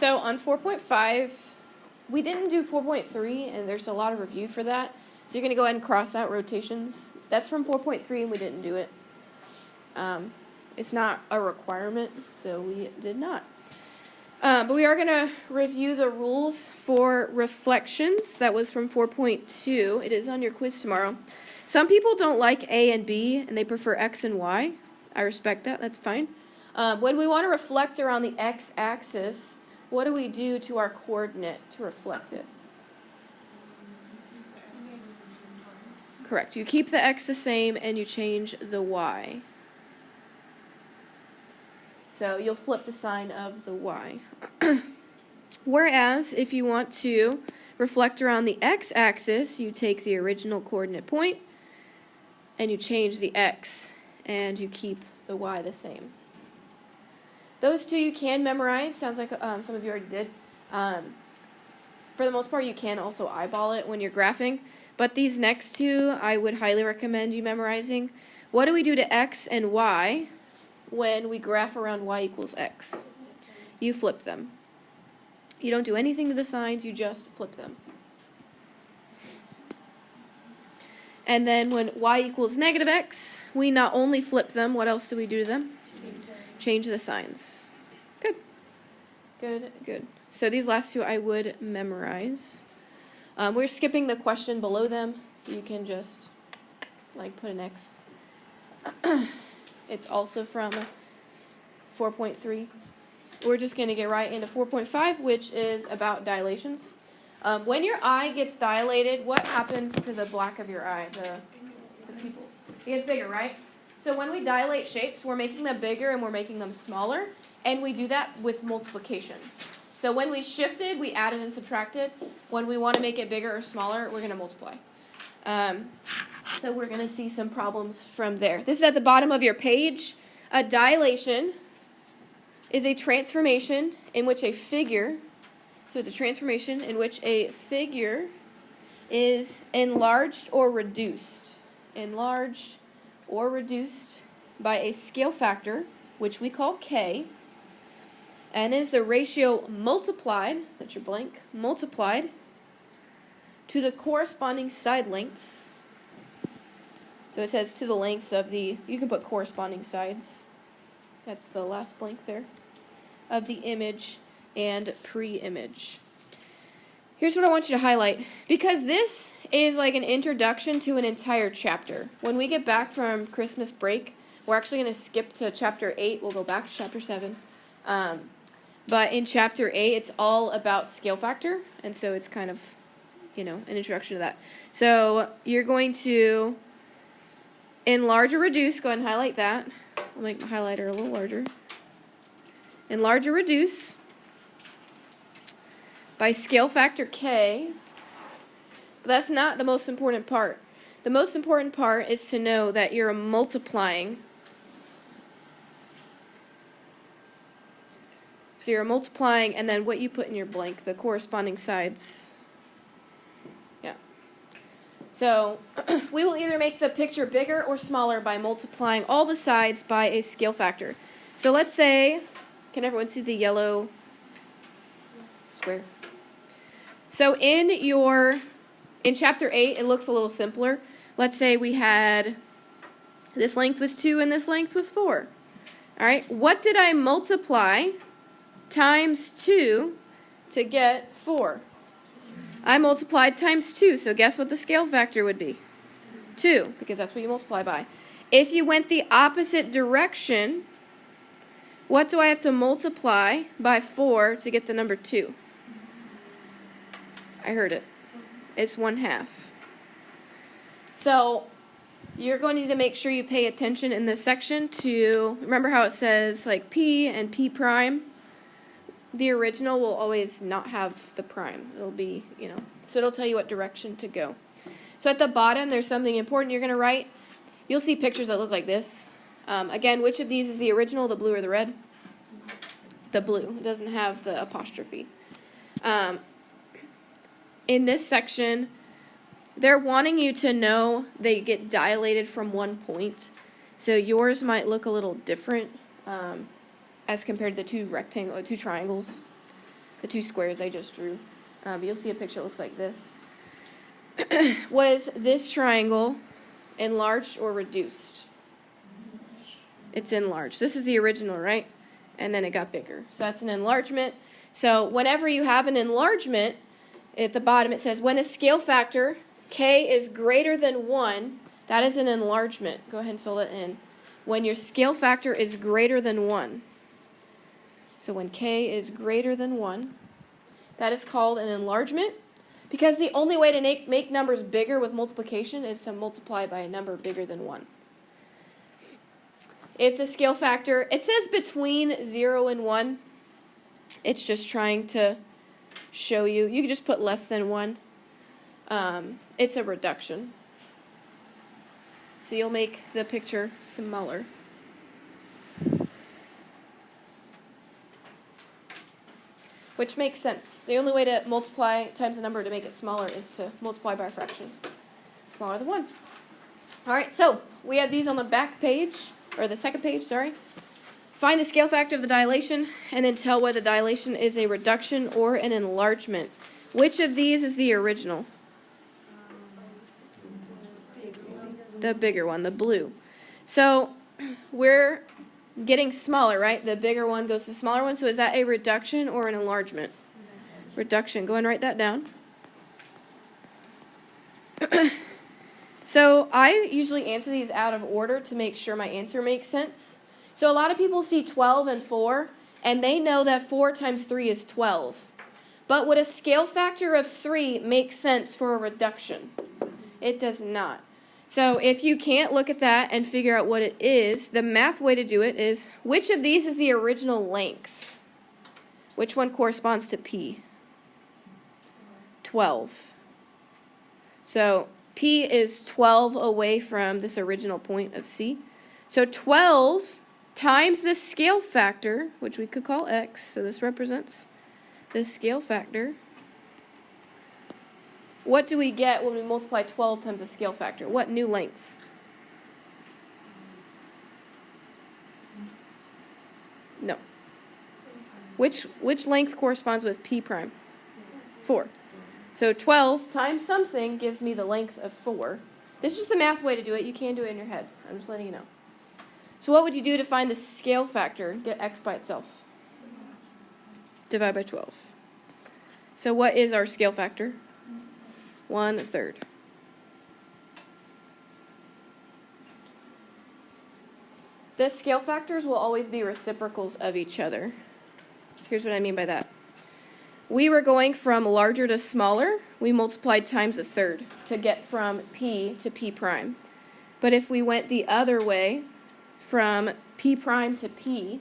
So on 4.5, we didn't do 4.3, and there's a lot of review for that. So you're going to go ahead and cross out rotations. That's from 4.3, and we didn't do it. It's not a requirement, so we did not. But we are going to review the rules for reflections. That was from 4.2. It is on your quiz tomorrow. Some people don't like A and B, and they prefer X and Y. I respect that. That's fine. When we want to reflect around the x-axis, what do we do to our coordinate to reflect it? Correct. You keep the x the same, and you change the y. So you'll flip the sign of the y. Whereas, if you want to reflect around the x-axis, you take the original coordinate point, and you change the x, and you keep the y the same. Those two you can memorize. Sounds like some of you already did. For the most part, you can also eyeball it when you're graphing. But these next two, I would highly recommend you memorizing. What do we do to x and y when we graph around y equals x? You flip them. You don't do anything to the signs, you just flip them. And then when y equals negative x, we not only flip them, what else do we do to them? Change the signs. Good. Good, good. So these last two I would memorize. We're skipping the question below them. You can just, put an X. It's also from 4.3. We're just going to get right into 4.5, which is about dilations. When your eye gets dilated, what happens to the black of your eye, the pupil? It gets bigger, right? So when we dilate shapes, we're making them bigger and we're making them smaller, and we do that with multiplication. So when we shifted, we added and subtracted. When we want to make it bigger or smaller, we're going to multiply. So we're going to see some problems from there. This is at the bottom of your page. A dilation is a transformation in which a figure, is enlarged or reduced. Enlarged or reduced by a scale factor, which we call K, and is the ratio multiplied, that's your blank, multiplied to the corresponding side lengths. So it says to the lengths of the, you can put corresponding sides, that's the last blank there, of the image and pre-image. Here's what I want you to highlight, because this is like an introduction to an entire chapter. When we get back from Christmas break, we're actually going to skip to chapter 8. We'll go back to chapter 7. But in chapter 8, it's all about scale factor, and so it's kind of, an introduction to that. So you're going to enlarge or reduce. Go ahead and highlight that. I'll make my highlighter a little larger. Enlarge or reduce by scale factor K, but that's not the most important part. The most important part is to know that you're multiplying. So you're multiplying, and then what you put in your blank, the corresponding sides. Yeah. So we will either make the picture bigger or smaller by multiplying all the sides by a scale factor. So let's say, can everyone see the yellow square? So in chapter 8, it looks a little simpler. Let's say we had, this length was 2 and this length was 4. All right, what did I multiply times 2 to get 4? I multiplied times 2, so guess what the scale factor would be? 2, because that's what you multiply by. If you went the opposite direction, what do I have to multiply by 4 to get the number 2? I heard it. It's 1/2. So you're going to need to make sure you pay attention in this section to, remember how it says like P and P prime? The original will always not have the prime. It'll be, so it'll tell you what direction to go. So at the bottom, there's something important you're going to write. You'll see pictures that look like this. Again, which of these is the original, the blue or the red? The blue. It doesn't have the apostrophe. In this section, they're wanting you to know they get dilated from one point. So yours might look a little different as compared to the two triangles. the two squares I just drew, but you'll see a picture that looks like this. Was this triangle enlarged or reduced? It's enlarged. This is the original, right? And then it got bigger. So that's an enlargement. So whenever you have an enlargement, at the bottom it says, when a scale factor k is greater than 1, that is an enlargement. Go ahead and fill it in. When your scale factor is greater than 1. So when k is greater than 1, that is called an enlargement, because the only way to make numbers bigger with multiplication is to multiply by a number bigger than 1. If the scale factor, it says between 0 and 1, it's just trying to show you. You can just put less than 1. It's a reduction. So you'll make the picture smaller. Which makes sense. The only way to multiply times a number to make it smaller is to multiply by a fraction. Smaller than 1. All right, so we have these on the back page, or the second page, sorry. Find the scale factor of the dilation, and then tell whether the dilation is a reduction or an enlargement. Which of these is the original? The bigger one, the blue. So we're getting smaller, right? The bigger one goes to the smaller one. So is that a reduction or an enlargement? Reduction. Go ahead and write that down. So I usually answer these out of order to make sure my answer makes sense. So a lot of people see 12 and 4, and they know that 4 times 3 is 12. But would a scale factor of 3 make sense for a reduction? It does not. So if you can't look at that and figure out what it is, the math way to do it is, which of these is the original length? Which one corresponds to P? 12. So P is 12 away from this original point of C. So 12 times the scale factor, which we could call X, so this represents the scale factor. What do we get when we multiply 12 times the scale factor? What new length? No. Which length corresponds with P prime? 4. So 12 times something gives me the length of 4. This is just the math way to do it. You can do it in your head. I'm just letting you know. So what would you do to find the scale factor? Get X by itself. Divide by 12. So what is our scale factor? 1/3. The scale factors will always be reciprocals of each other. Here's what I mean by that. We were going from larger to smaller. We multiplied times 1/3 to get from P to P prime. But if we went the other way, from P prime to P,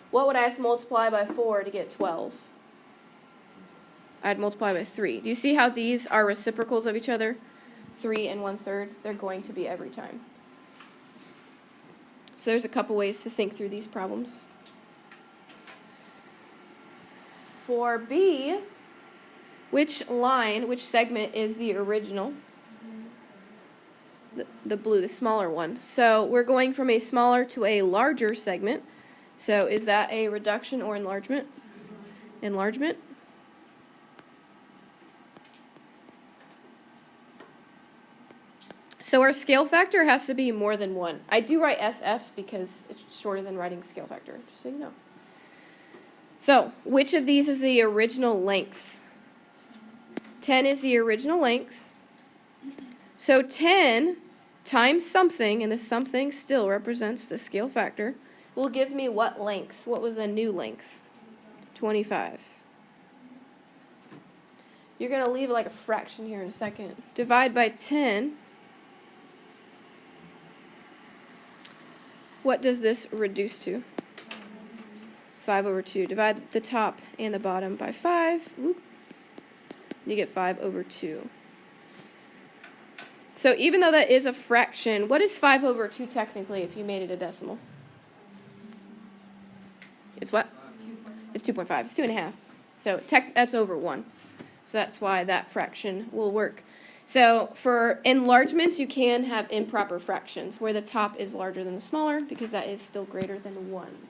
what would I have to multiply by 4 to get 12? I'd multiply by 3. Do you see how these are reciprocals of each other? 3 and 1/3, they're going to be every time. So there's a couple ways to think through these problems. For B, which segment is the original? The blue, the smaller one. So we're going from a smaller to a larger segment. So is that a reduction or enlargement? Enlargement. So our scale factor has to be more than 1. I do write SF because it's shorter than writing scale factor, just so you know. So, which of these is the original length? 10 is the original length. So 10 times something, and the something still represents the scale factor, will give me what length? What was the new length? 25. You're going to leave like a fraction here in a second. Divide by 10. What does this reduce to? 5/2. Divide the top and the bottom by 5. Whoop. You get 5/2. So even though that is a fraction, what is 5/2 technically if you made it a decimal? It's what? It's 2.5. It's 2.5. So that's over 1. So that's why that fraction will work. So for enlargements, you can have improper fractions where the top is larger than the smaller because that is still greater than 1.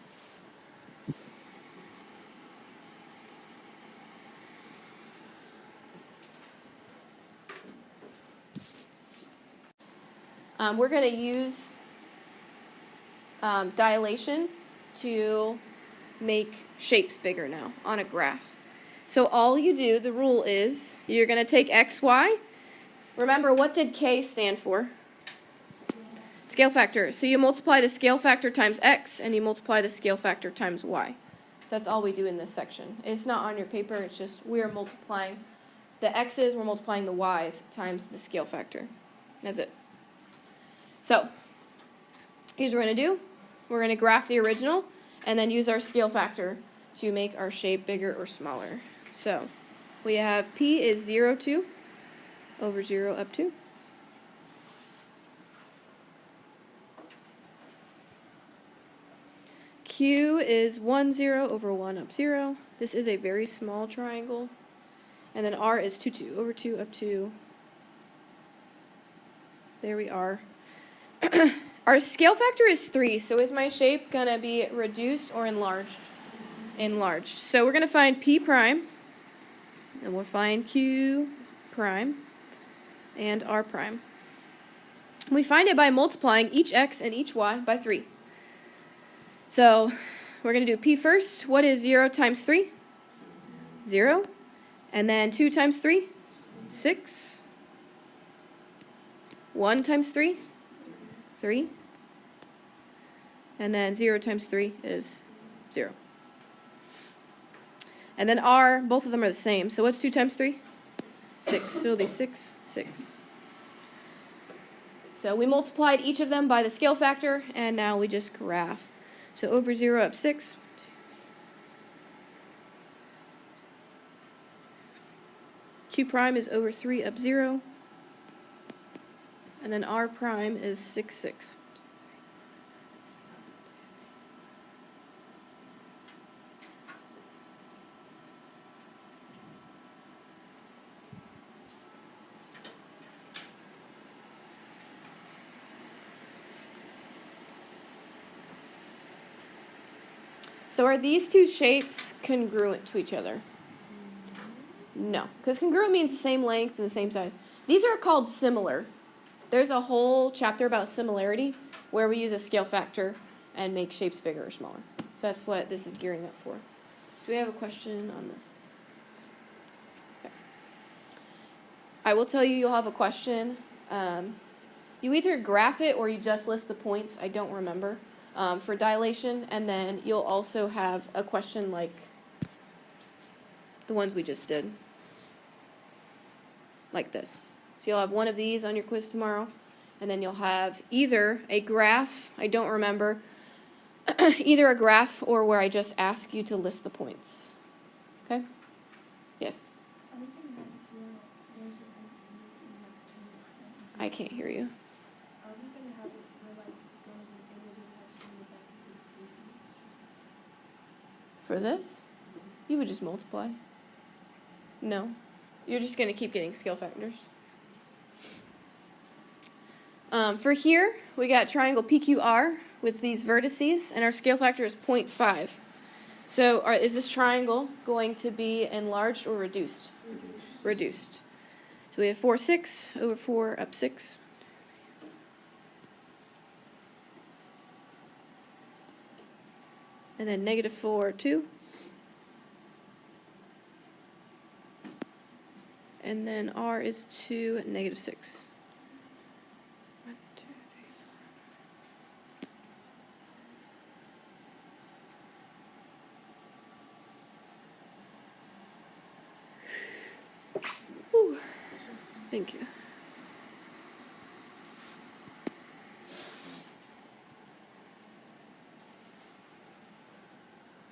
we're going to use dilation to make shapes bigger now on a graph. So all you do, the rule is, you're going to take x, y. Remember, what did k stand for? Scale factor. So you multiply the scale factor times x, and you multiply the scale factor times y. So that's all we do in this section. It's not on your paper, it's just we're multiplying the x's, we're multiplying the y's times the scale factor. That's it. So here's what we're going to do. We're going to graph the original, and then use our scale factor to make our shape bigger or smaller. So we have p is 0, 2 over 0 up 2. Q is 1, 0 over 1 up 0. This is a very small triangle. And then R is 2, 2 over 2 up 2. There we are. Our scale factor is 3, so is my shape going to be reduced or enlarged? Enlarged. So we're going to find P prime, and we'll find Q prime and R prime. We find it by multiplying each x and each y by 3. So we're going to do P first. What is 0 times 3? 0. And then 2 times 3? 6. 1 times 3? 3. And then 0 times 3 is 0. And then R, both of them are the same. So what's 2 times 3? 6. So it'll be 6, 6. So we multiplied each of them by the scale factor, and now we just graph. So over 0 up 6. Q prime is over 3 up 0. And then R prime is 6, 6. So are these two shapes congruent to each other? No, because congruent means the same length and the same size. These are called similar. There's a whole chapter about similarity where we use a scale factor and make shapes bigger or smaller. So that's what this is gearing up for. Do we have a question on this? Okay. I will tell you you'll have a question. You either graph it or you just list the points. I don't remember. For dilation, and then you'll also have a question like the ones we just did, like this. So you'll have one of these on your quiz tomorrow, and then you'll have either a graph, I don't remember, either a graph or where I just ask you to list the points. Okay? Yes? I can't hear you. For this, you would just multiply. No. You're just going to keep getting scale factors. For here, we got triangle PQR with these vertices, and our scale factor is 0.5. So is this triangle going to be enlarged or reduced? Reduced. So we have 4, 6 over 4 up 6. And then negative 4, 2. And then R is 2, negative 6. 1, 2, 3, 4. Whew. Thank you.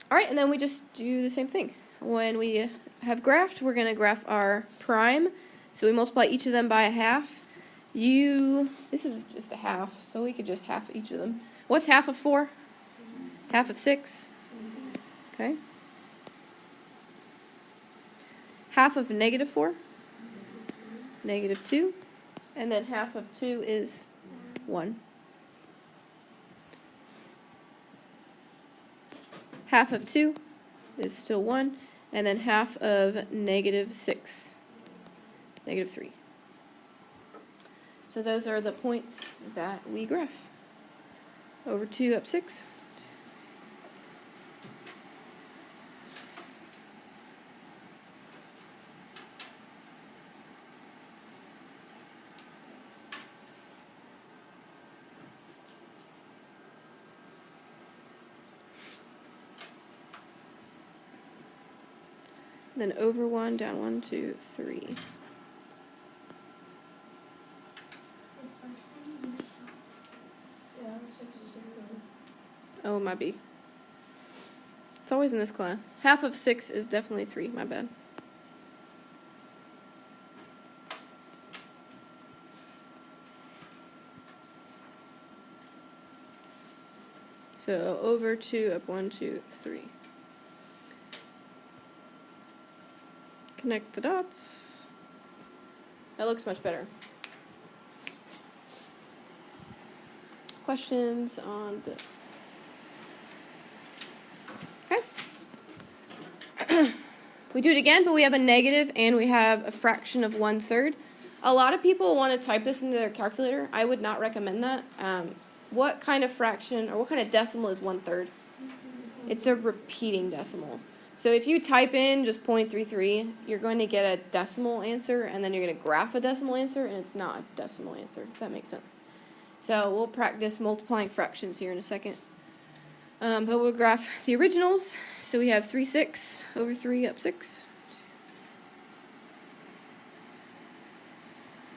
All right, and then we just do the same thing. When we have graphed, we're going to graph our prime. So we multiply each of them by a half. This is just a half, so we could just half each of them. What's half of 4? Half of 6. Okay. Half of negative 4? Negative 2. And then half of 2 is 1. Half of 2 is still 1, and then half of negative 6, negative 3. So those are the points that we graph. Over 2 up 6. Then over 1, down 1, 2, 3. Oh, it might be. It's always in this class. Half of 6 is definitely 3, my bad. So over 2, up 1, 2, 3. Connect the dots. That looks much better. Questions on this? Okay. We do it again, but we have a negative and we have a fraction of 1/3. A lot of people want to type this into their calculator. I would not recommend that. What kind of fraction or what kind of decimal is 1/3? It's a repeating decimal. So if you type in just 0.33, you're going to get a decimal answer, and then you're going to graph a decimal answer, and it's not a decimal answer, if that makes sense. So we'll practice multiplying fractions here in a second. But we'll graph the originals. So we have 3/6 over 3 up 6.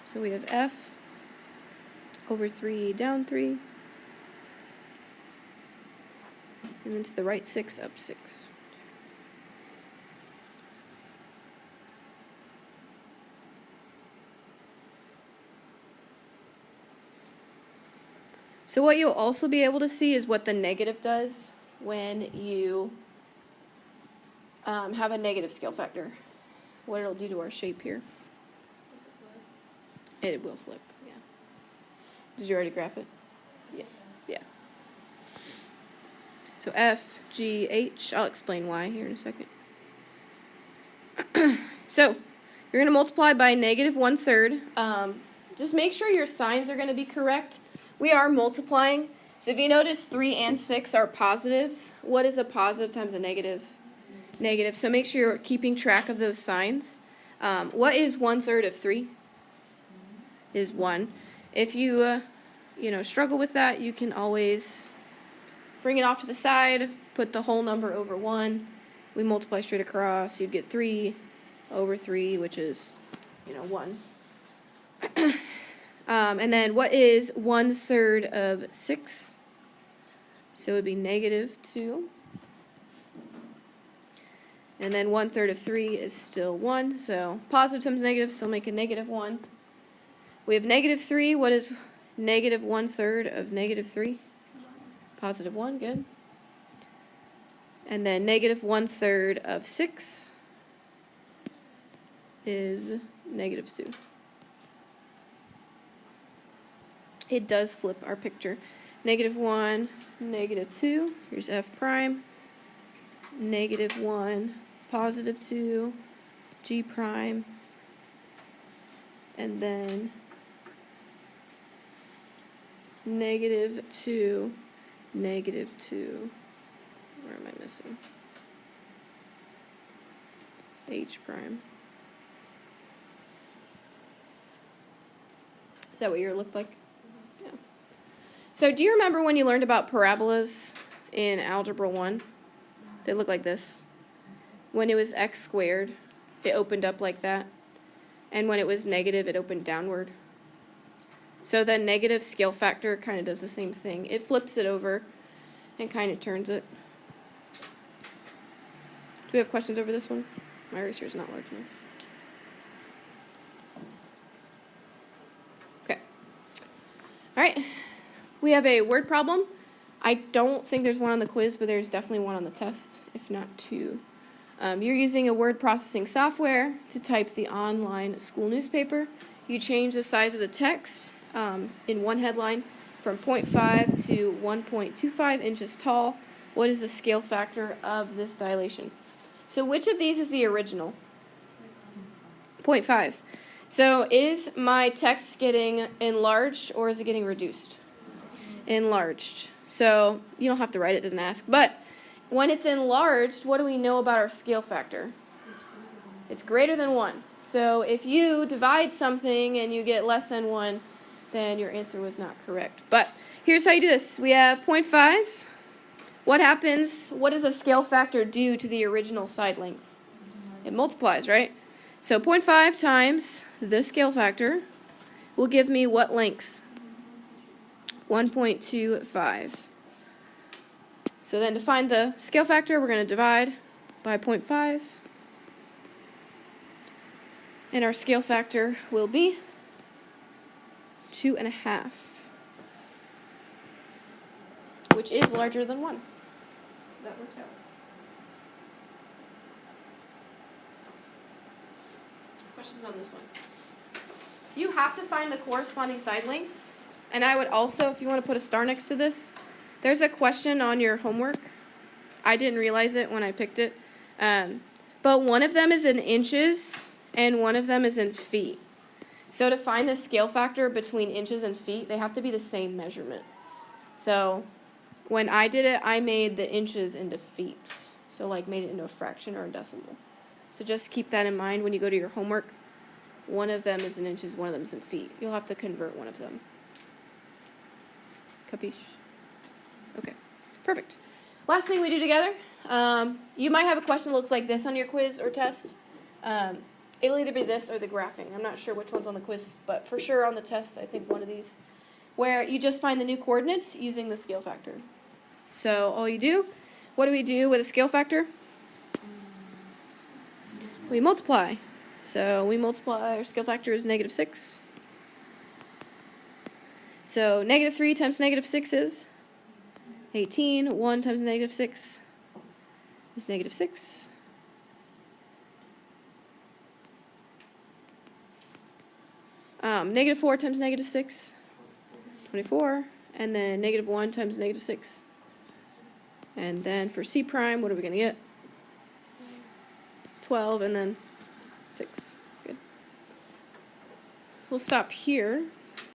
So we have F over 3 down 3. And then to the right 6 up 6. So what you'll also be able to see is what the negative does when you have a negative scale factor. What it'll do to our shape here. It will flip, yeah. Did you already graph it? Yes. Yeah. So F, G, H. I'll explain why here in a second. So you're going to multiply by negative 1/3. Just make sure your signs are going to be correct. We are multiplying. So if you notice 3 and 6 are positives. What is a positive times a negative? Negative. So make sure you're keeping track of those signs. What is 1/3 of 3? Is 1. If you, struggle with that, you can always bring it off to the side, put the whole number over 1. We multiply straight across. You'd get 3 over 3, which is, 1. And then what is 1/3 of 6? So it would be -2. And then 1/3 of 3 is still 1. So positive times negative still make a -1. We have -3. What is -1/3 of -3? Positive 1, good. And then -1/3 of 6 is -2. It does flip our picture. -1, -2. Here's F prime. -1, +2, G prime. And then -2, -2. Where am I missing? H prime. Is that what yours looked like? Yeah. So do you remember when you learned about parabolas in Algebra 1? They look like this. When it was x squared, it opened up like that. And when it was negative, it opened downward. So the negative scale factor kind of does the same thing. It flips it over and kind of turns it. Do we have questions over this one? My eraser is not large enough. Okay. All right. We have a word problem. I don't think there's one on the quiz, but there's definitely one on the test, if not 2. You're using a word processing software to type the online school newspaper. You change the size of the text in one headline from 0.5 to 1.25 inches tall. What is the scale factor of this dilation? So which of these is the original? 0.5. So is my text getting enlarged or is it getting reduced? Enlarged. So you don't have to write it, doesn't ask. But when it's enlarged, what do we know about our scale factor? It's greater than 1. So if you divide something and you get less than 1, then your answer was not correct. But here's how you do this. We have 0.5. What happens? What does a scale factor do to the original side length? It multiplies, right? So 0.5 times the scale factor will give me what length? 1.25. So then to find the scale factor, we're going to divide by 0.5. And our scale factor will be 2.5, which is larger than 1. So that works out. Questions on this one? You have to find the corresponding side lengths. And I would also, if you want to put a star next to this, there's a question on your homework. I didn't realize it when I picked it. But one of them is in inches and one of them is in feet. So to find the scale factor between inches and feet, they have to be the same measurement. So when I did it, I made the inches into feet. So like made it into a fraction or a decimal. So just keep that in mind when you go to your homework. One of them is in inches, one of them is in feet. You'll have to convert one of them. Capiche? Okay, perfect. Last thing we do together, you might have a question that looks like this on your quiz or test. It'll either be this or the graphing. I'm not sure which one's on the quiz, but for sure on the test, I think one of these, where you just find the new coordinates using the scale factor. So all you do, what do we do with a scale factor? We multiply. So we multiply, our scale factor is -6. So -3 times -6 is 18. 1 times -6 is -6. -4 times -6, 24. And then -1 times -6. And then for C prime, what are we going to get? 12 and then 6. Good. We'll stop here.